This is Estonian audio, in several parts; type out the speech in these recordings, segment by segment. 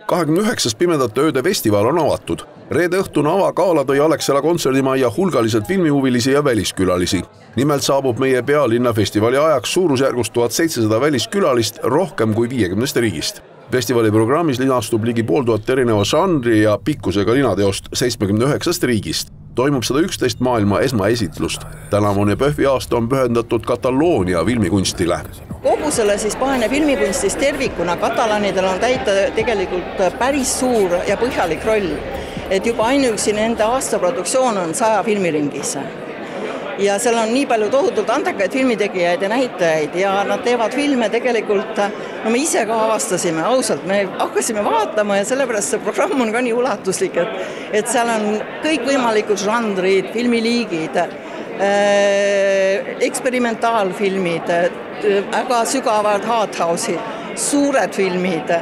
29. Pimedate ööde festival on avatud. Reede õhtune avakaala tõi Alexela kontserdimajja hulgaliselt filmihuvilisi ja väliskülalisi. Nimelt saabub meie pealinna festivali ajaks suurusjärgus 1700 väliskülalist rohkem kui 50 riigist. Festivali programmis linastub ligi 500 erineva žanri ja pikkusega linateost 79 riigist. Toimub 111 maailma esmaesitlust. Tänavune PÖFFi aasta on pühendatud Kataloonia filmikunstile. Kogu selle Hispaania filmikunstis tervikuna katalanidel on täita tegelikult päris suur ja põhjalik roll, et juba ainuüksi nende aastaproduktsioon on 100 filmiringis. Ja seal on nii palju tohutult andekaid filmitegijaid ja näitajaid ja nad teevad filme tegelikult, no me ise ka avastasime, ausalt, me hakkasime vaatama ja sellepärast see programm on ka nii ulatuslik, et seal on kõik võimalikud žanrid, filmiliigid, eksperimentaalfilmid, väga sügavad arthouse'id, suured filmid,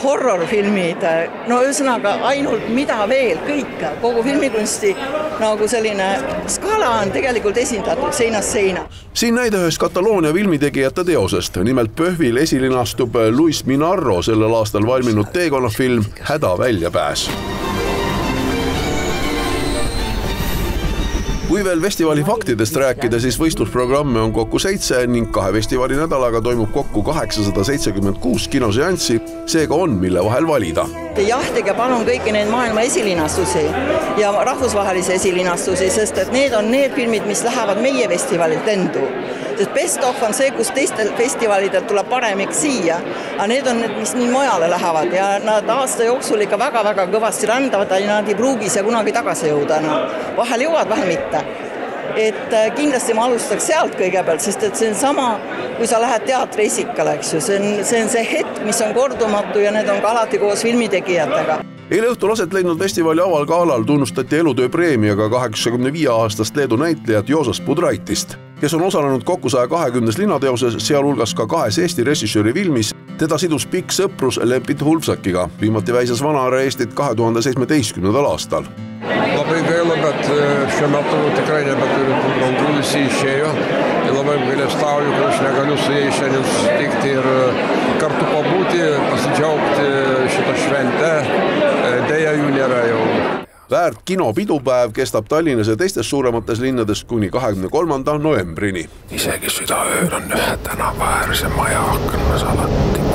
horrorfilmid, no ühesõnaga ainult mida veel, kõik, kogu filmikunsti nagu selline skaala on tegelikult esindatud seinast seina. Siin näide ühest Kataloonia filmitegijate teosest, nimelt PÖFFil esilinastub Luis Minarro sellel aastal valminud teekonnafilm Häda väljapääs. Kui veel festivali faktidest rääkida, siis võistlusprogramme on kokku 7 ning 2 festivali nädalaga toimub kokku 876 kinoseanssi, seega on mille vahel valida. Jahtige palun kõiki neid maailma esilinastusi ja rahvusvahelisi esilinastusi, sest et need on need filmid, mis lähevad meie festivalilt lendu. Sest best of on see, kus teistel festivalidel tuleb paremik siia, aga need on need, mis nii mojale lähevad ja nad aasta jooksul ikka väga-väga kõvasti rändavad ja nad ei pruugis ja kunagi tagasi jõuda. Vahel jõuad, vahel mitte. Et kindlasti ma alustaks sealt kõigepealt, sest et see on sama, kui sa lähed teatriesikale, eks ju. See on see hetk, mis on kordumatu ja need on ka alati koos filmitegijatega. Eile õhtul aset leidnud festivali avalkaalal tunnustati elutöö preemiaga 85-aastast Leedu näitlejat Joosas Budraitist, kes on osalenud kokku 120 linateoses, sealhulgas ka 2 Eesti režissööri filmis. Teda sidus pikk sõprus Lempit Hulpsakiga, viimati väisas Vanaare Eestit 2017. aastal. Labai gaila, bet šiuo metu tikrai nebeturiu tų draugų, visi išėjo. Ir labai gailestauju, kad aš negaliu su jais šiandien susitikti ir kartu pabūti, pasidžiaugti šitą šventę. Deja jų nėra jau. Väärt kinopidupäev kestab Tallinnas ja teistes suuremates linnades kuni 23. novembrini. Isegi südaööl on ühe tänava äärse maja aknas alati